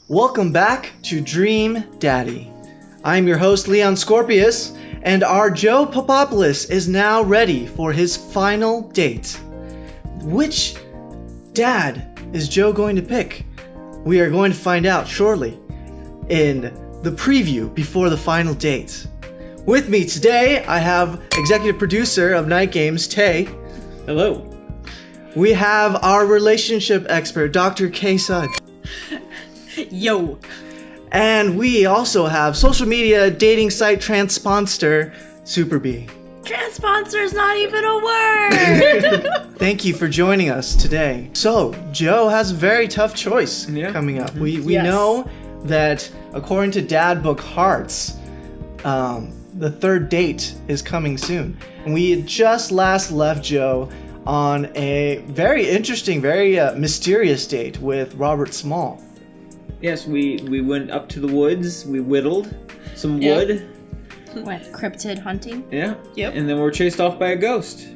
Welcome back to Dream Daddy. I'm your host, Leon Scorpius, and our Joe Piplopolis is now ready for his final date. Which dad is Joe going to pick? We are going to find out shortly in the preview before the final date. With me today, I have executive producer of Night Games, Tay. Hello. We have our relationship expert, Dr. K. Sud. Yo. And we also have social media dating site transponster, Super B. Transponster is not even a word. Thank you for joining us today. So, Joe has a very tough choice coming up. We know that according to Dad Book Hearts, the third date is coming soon. And we had just last left Joe on a very interesting, very mysterious date with Robert Small. Yes, we went up to the woods, we whittled some wood. Went cryptid hunting. Yeah. Yep. And then we were chased off by a ghost.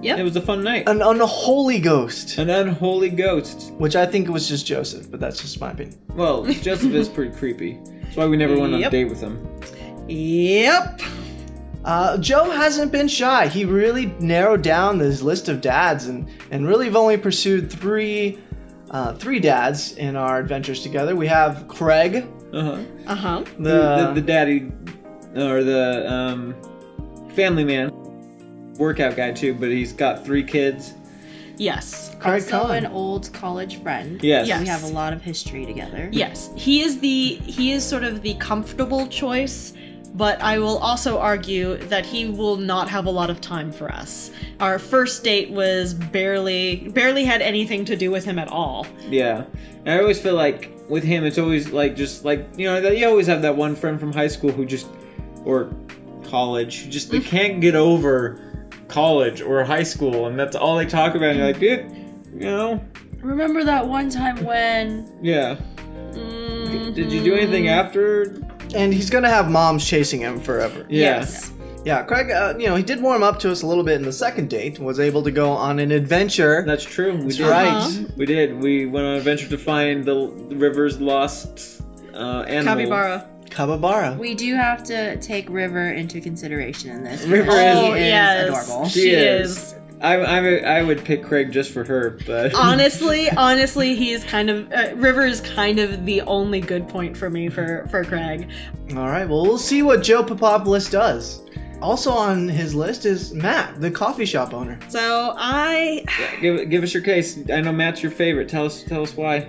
Yep. It was a fun night. An unholy ghost. An unholy ghost. Which I think it was just Joseph, but that's just my opinion. Well, Joseph is pretty creepy. That's why we never went on a date with him. Yep. Joe hasn't been shy. He really narrowed down this list of dads and really have only pursued three dads in our adventures together. We have Craig. The daddy, or the family man, workout guy too, but he's got 3 kids. Yes. Craig Also Cohen. an old college friend. Yes. Yes. We have a lot of history together. Yes. He is sort of the comfortable choice, but I will also argue that he will not have a lot of time for us. Our first date was barely had anything to do with him at all. Yeah. And I always feel like with him, it's always like, just like, you know, you always have that one friend from high school or college, who just they can't get over college or high school, and that's all they talk about. And you're like, dude, you know. Remember that one time when... Yeah. Did you do anything after? And he's gonna have moms chasing him forever. Yeah. Yes. Yeah, Craig, he did warm up to us a little bit in the second date, was able to go on an adventure. That's true. We That's did. right. We did. We went on an adventure to find the river's lost animal. Capybara. We do have to take River into consideration in this. River because is- she yes. adorable. She is. I would pick Craig just for her, but Honestly, he's kind of River is kind of the only good point for me for Craig. All right, well, we'll see what Joe Piplopolis does. Also on his list is Matt, the coffee shop owner. So give us your case. I know Matt's your favorite. Tell us why.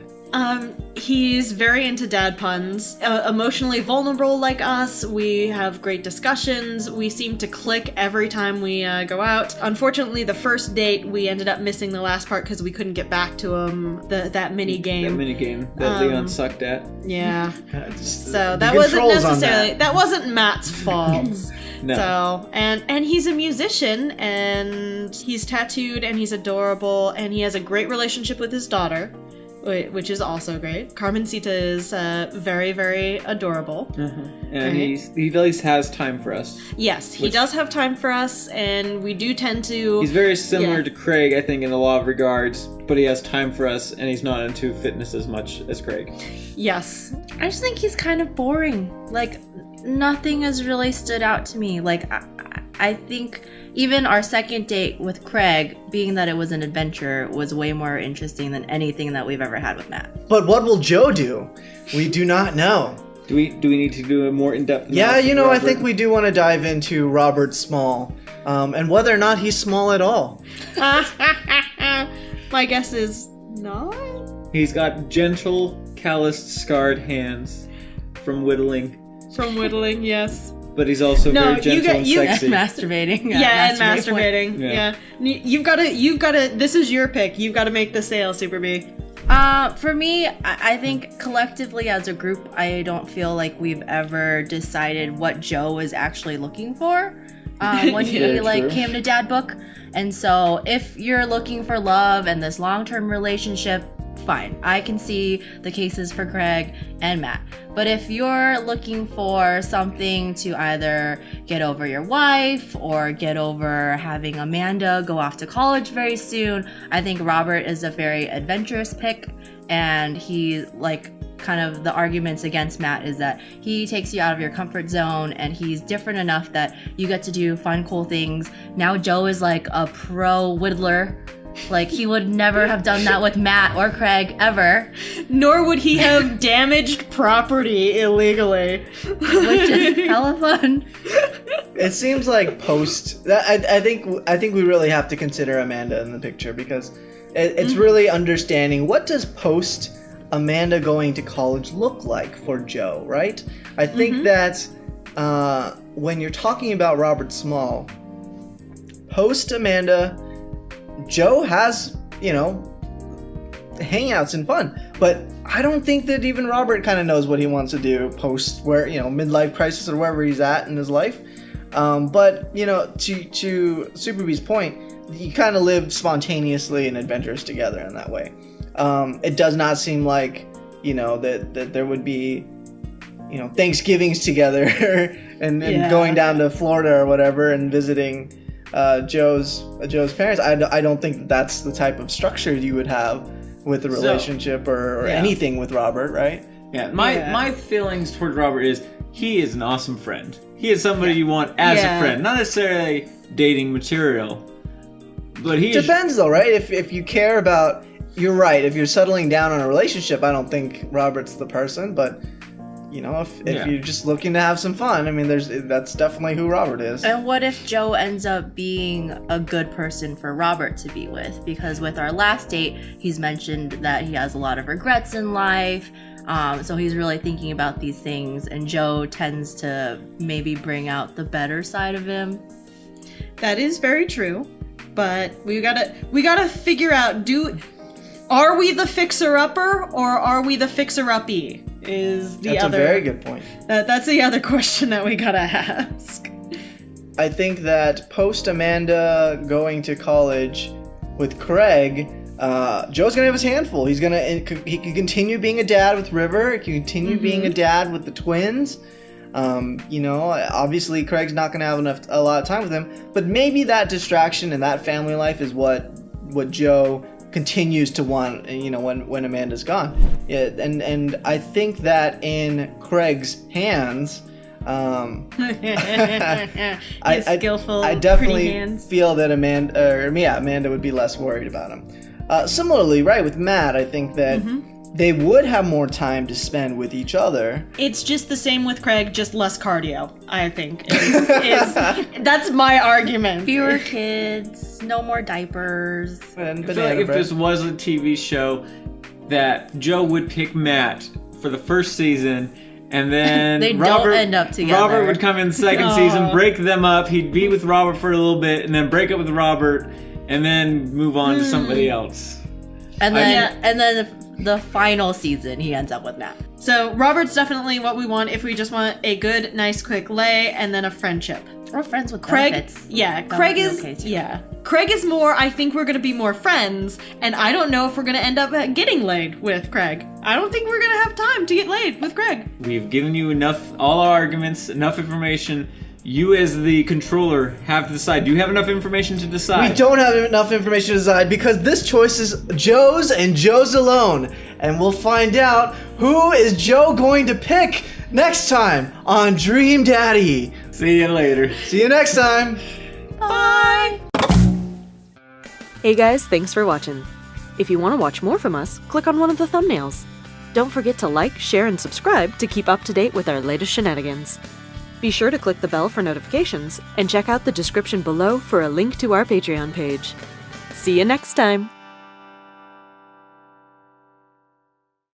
He's very into dad puns, emotionally vulnerable like us. We have great discussions. We seem to click every time we go out. Unfortunately, the first date, we ended up missing the last part because we couldn't get back to him, that mini game. That mini game that Leon sucked at. Yeah. So So that wasn't Matt's fault. No. So, and he's a musician, and he's tattooed, and he's adorable, and he has a great relationship with his daughter, which is also great. Carmencita is very, very adorable. And Right. he at least has time for us. Yes, he does have time for us, and we do tend to... He's very similar Yeah. to Craig, I think, in a lot of regards, but he has time for us, and he's not into fitness as much as Craig. Yes. I just think he's kind of boring. Like, nothing has really stood out to me. Like, I think even our second date with Craig, being that it was an adventure, was way more interesting than anything that we've ever had with Matt. But what will Joe do? We do not know. Do we need to do a more in-depth Yeah, analysis of I Robert? think we do want to dive into Robert Small, and whether or not he's small at all. My guess is not. He's got gentle, calloused, scarred hands from whittling, From whittling, yes. but he's also No, very gentle and And sexy. masturbating. Yeah, and Masturbate masturbating. Yeah. Yeah. You've gotta, this is your pick. You've gotta make the sale, Super B. For me, I think collectively as a group, I don't feel like we've ever decided what Joe is actually looking for when he True. came to Dad Book. And so if you're looking for love and this long-term relationship, fine. I can see the cases for Craig and Matt. But if you're looking for something to either get over your wife or get over having Amanda go off to college very soon, I think Robert is a very adventurous pick. And he, like, kind of the arguments against Matt is that he takes you out of your comfort zone and he's different enough that you get to do fun, cool things. Now Joe is like a pro whittler. Like, he would never have done that with Matt or Craig ever. Nor would he have damaged property illegally. Which is hella fun. It seems like I think we really have to consider Amanda in the picture, because it's really understanding what does post Amanda going to college look like for Joe, right? I think that when you're talking about Robert Small, post Amanda, Joe has, hangouts and fun. But I don't think that even Robert kind of knows what he wants to do post where, midlife crisis or wherever he's at in his life. But, to Super B's point, you kind of live spontaneously and adventurous together in that way. It does not seem like, that there would be, Thanksgivings together and going down to Florida or whatever and visiting Joe's parents. I don't think that that's the type of structure you would have with a relationship or anything with Robert, right? Yeah, my feelings towards Robert is he is an awesome friend. He is somebody you want as a friend, not necessarily dating material. But he depends though, right? If you care about, you're right. If you're settling down on a relationship, I don't think Robert's the person. But if you're just looking to have some fun, I mean, that's definitely who Robert is. And what if Joe ends up being a good person for Robert to be with? Because with our last date, he's mentioned that he has a lot of regrets in life. So he's really thinking about these things, and Joe tends to maybe bring out the better side of him. That is very true. But we gotta figure out, are we the fixer-upper or are we the fixer-uppy? That's a very good point. That's the other question that we gotta ask. I think that post Amanda going to college with Craig, Joe's gonna have his handful. He can continue being a dad with River. He can continue being a dad with the twins. Obviously Craig's not going to have a lot of time with him, but maybe that distraction and that family life is what Joe continues to want, when Amanda's gone. Yeah, and I think that in Craig's hands, skillful, I definitely pretty hands. feel that Amanda would be less worried about him. Similarly, right, with Matt, I think that they would have more time to spend with each other. It's just the same with Craig, just less cardio, I think. That's my argument. Fewer kids, no more diapers. I feel like if this was a TV show, that Joe would pick Matt for the first season, and then they Robert don't end up together. Robert would come in the second season, break them up. He'd be with Robert for a little bit, and then break up with Robert, and then move on to somebody else. And then the final season, he ends up with Matt. So Robert's definitely what we want if we just want a good, nice, quick lay and then a friendship. Or friends with Craig. benefits. Yeah, That Craig would be is. okay too. Yeah, Craig is more. I think we're gonna be more friends, and I don't know if we're gonna end up getting laid with Craig. I don't think we're gonna have time to get laid with Craig. We've given you all our arguments, enough information. You as the controller have to decide. Do you have enough information to decide? We don't have enough information to decide because this choice is Joe's and Joe's alone. And we'll find out who is Joe going to pick next time on Dream Daddy. See you later. See you next time. Bye. Hey guys, thanks for watching. If you want to watch more from us, click on one of the thumbnails. Don't forget to like, share, and subscribe to keep up to date with our latest shenanigans. Be sure to click the bell for notifications, and check out the description below for a link to our Patreon page. See you next time!